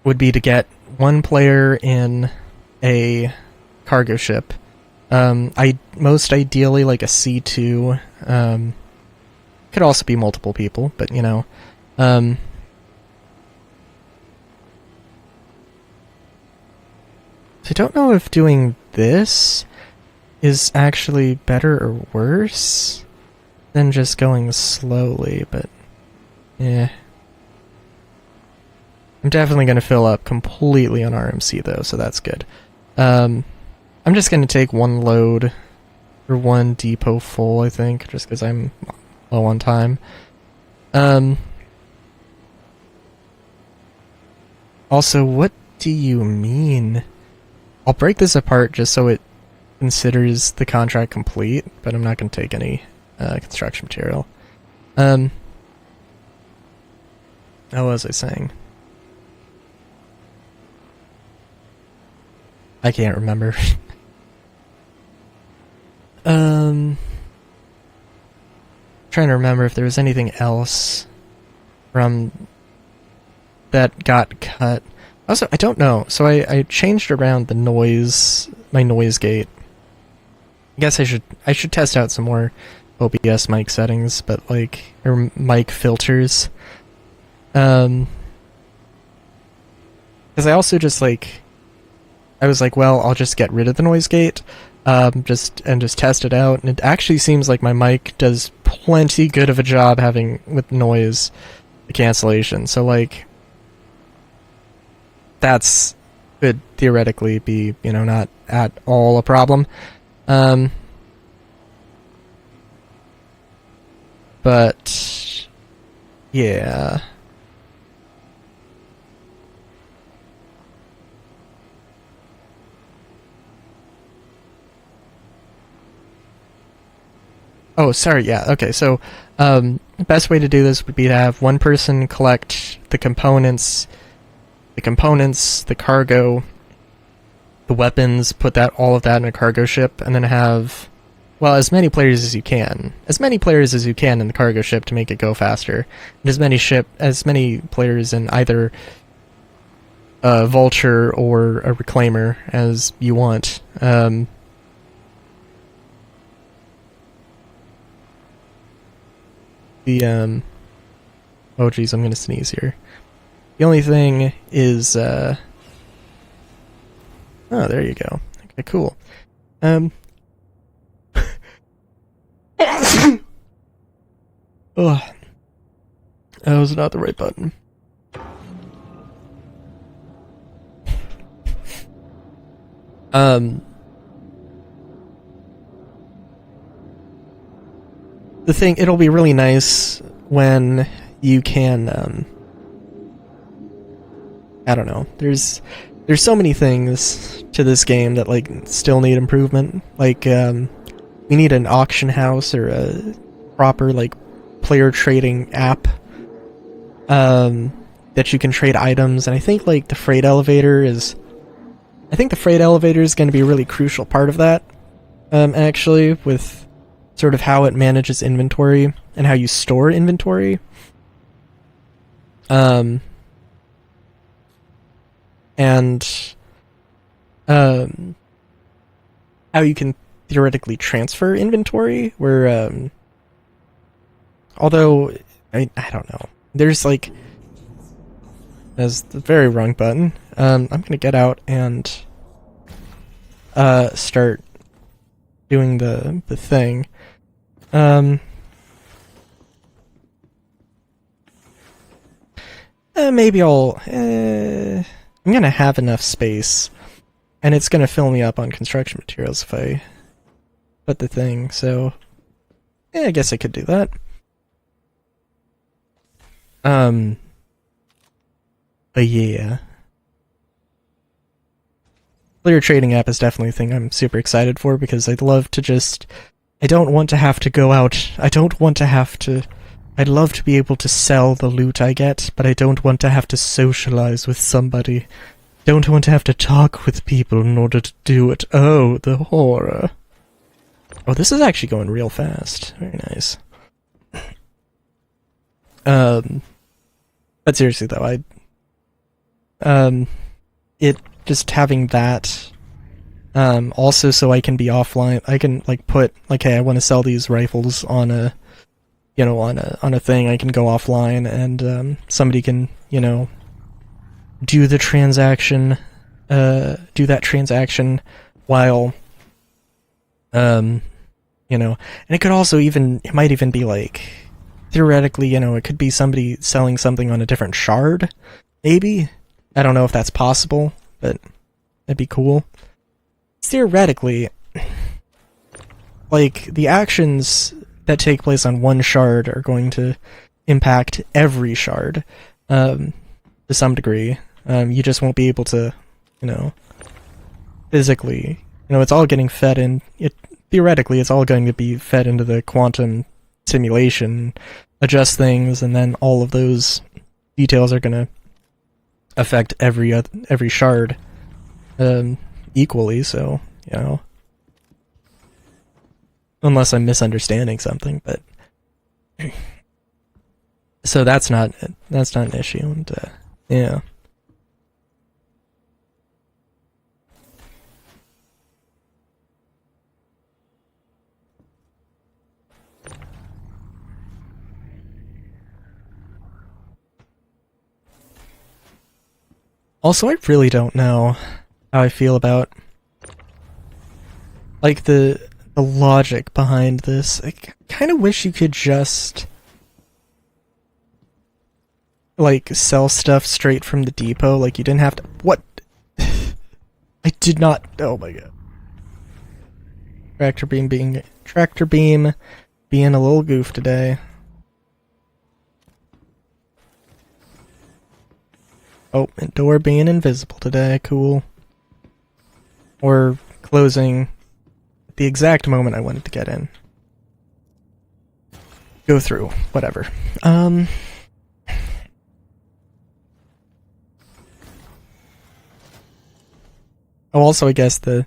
would be to get one player in a cargo ship. Most ideally like a C2. Could also be multiple people, but you know. So I don't know if doing this is actually better or worse than just going slowly, but yeah. I'm definitely going to fill up completely on RMC though, so that's good. I'm just going to take one load or one depot full, I think, just because I'm low on time. Also, what do you mean? I'll break this apart just so it considers the contract complete, but I'm not going to take any construction material. What was I saying? I can't remember. Trying to remember if there was anything else from that got cut. Also, I don't know. So I changed around the noise, my noise gate. I guess I should test out some more OBS mic settings, but like, or mic filters. Because I also just like, I was like, well, I'll just get rid of the noise gate, just test it out, and it actually seems like my mic does plenty good of a job having with noise cancellation. So like, that's could theoretically be, you know, not at all a problem. But yeah. Oh, sorry, yeah, okay, so, the best way to do this would be to have one person collect the components, the cargo, the weapons, put all of that in a cargo ship, and then have, well, as many players as you can. As many players as you can in the cargo ship to make it go faster. And as many players in either a Vulture or a Reclaimer as you want. Oh geez, I'm gonna sneeze here. The only thing is, oh, there you go. Okay, cool. Oh, that was not the right button. The thing, it'll be really nice when you can, I don't know, there's so many things to this game that, like, still need improvement. Like, we need an auction house or a proper, like, player trading app, that you can trade items, and I think, like, the freight elevator is going to be a really crucial part of that, actually, with sort of how it manages inventory and how you store inventory. And how you can theoretically transfer inventory, where, although, I don't know. There's, like, that's the very wrong button. I'm gonna get out and, start doing the thing. Maybe I'm gonna have enough space, and it's gonna fill me up on construction materials if I put the thing, so yeah, I guess I could do that. But yeah. Player trading app is definitely a thing I'm super excited for, because I'd love to just, I don't want to have to go out, I'd love to be able to sell the loot I get, but I don't want to have to socialize with somebody. Don't want to have to talk with people in order to do it. Oh, the horror. Oh, this is actually going real fast. Very nice. But seriously though, it just having that, also so I can be offline, I can, like, put, like, hey, I want to sell these rifles on a, you know, on a thing, I can go offline, and, somebody can, you know, do that transaction while, you know, and it could also it might even be, like, theoretically, you know, it could be somebody selling something on a different shard, maybe? I don't know if that's possible, but that'd be cool. Theoretically, like, the actions that take place on one shard are going to impact every shard, to some degree. You just won't be able to, you know, physically, you know, it's all getting fed in, theoretically, it's all going to be fed into the quantum simulation, adjust things, and then all of those details are going to affect every shard, equally, so, you know. Unless I'm misunderstanding something, but so that's not an issue, and yeah. Also, I really don't know how I feel about, like, the logic behind this. I kind of wish you could just, like, sell stuff straight from the depot. Like, you didn't have to... What? I did not... Oh my god. Tractor beam being a little goof today. Oh, and door being invisible today. Cool. Or closing at the exact moment I wanted to get in. Go through. Whatever. Oh, also, I guess the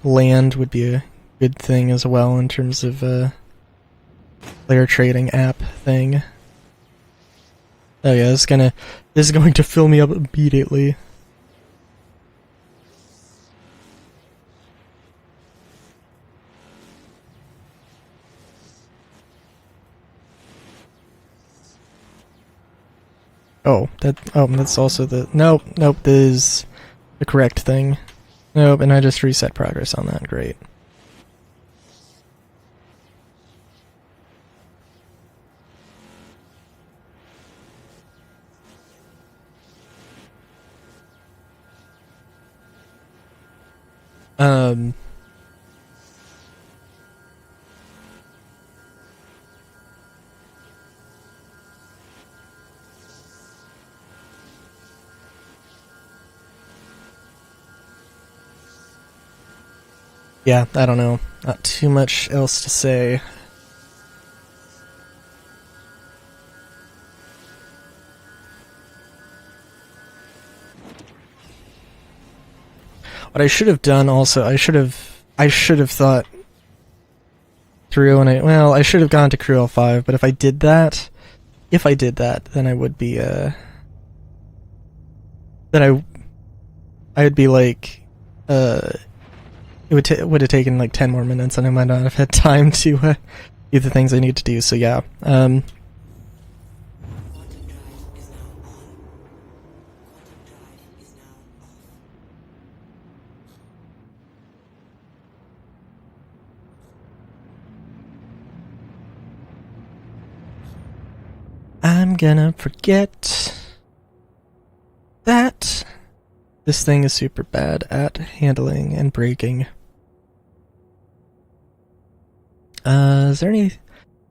land would be a good thing as well in terms of player trading app thing. Oh yeah, this is going to fill me up immediately. That's also the... Nope, this is the correct thing. Nope, and I just reset progress on that, great. Yeah, I don't know. Not too much else to say. What I should have done also, I should have thought through, and I should have gone to Crew L5, but if I did that, then I would be, then I would be like, it would have taken like 10 more minutes, and I might not have had time to do the things I need to do. So yeah, I'm gonna forget that this thing is super bad at handling and braking. Is there any... I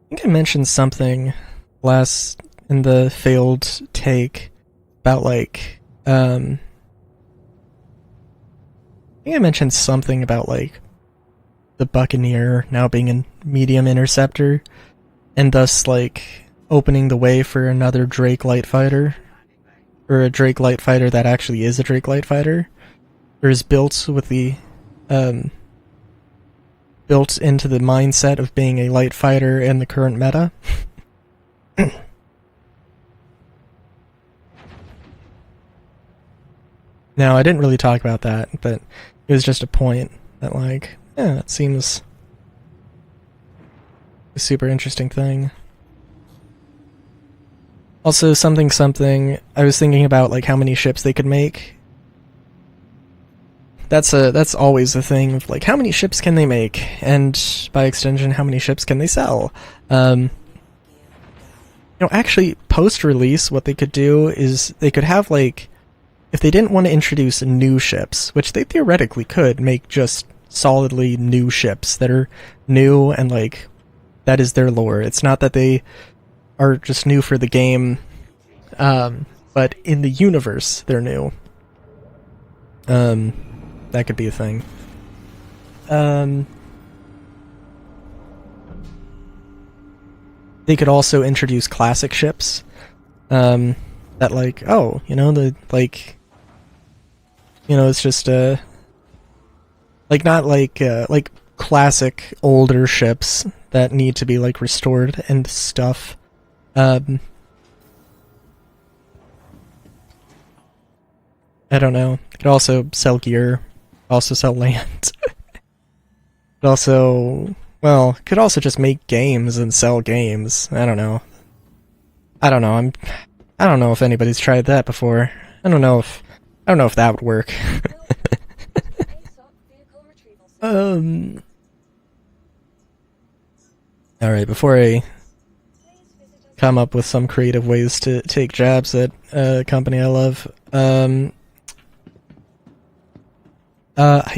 think I mentioned something last in the failed take about, like, I think I mentioned something about, like, the Buccaneer now being a medium interceptor, and thus, like, opening the way for another Drake light fighter, or a Drake light fighter that actually is a Drake light fighter, or is built with the, built into the mindset of being a light fighter in the current meta. Now, I didn't really talk about that, but it was just a point that, like, yeah, it seems a super interesting thing. Also, something, I was thinking about, like, how many ships they could make. That's always the thing of, like, how many ships can they make? And, by extension, how many ships can they sell? You know, actually, post-release, what they could do is they could have, like, if they didn't want to introduce new ships, which they theoretically could make just solidly new ships that are new and, like, that is their lore. It's not that they are just new for the game, but in the universe, they're new. That could be a thing. They could also introduce classic ships, that, like, oh, you know, it's just, like, not like, like, classic older ships that need to be, like, restored and stuff. I don't know. Could also sell gear, also sell land. Could also, well, could also just make games and sell games. I don't know. I don't know if anybody's tried that before. I don't know if that would work. Alright, before I come up with some creative ways to take jabs at a company I love, I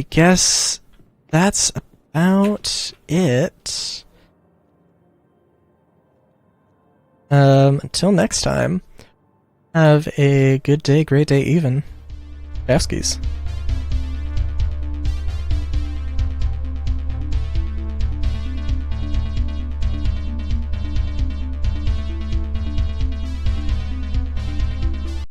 guess that's about it. Until next time, have a good day, great day even. Bavskis.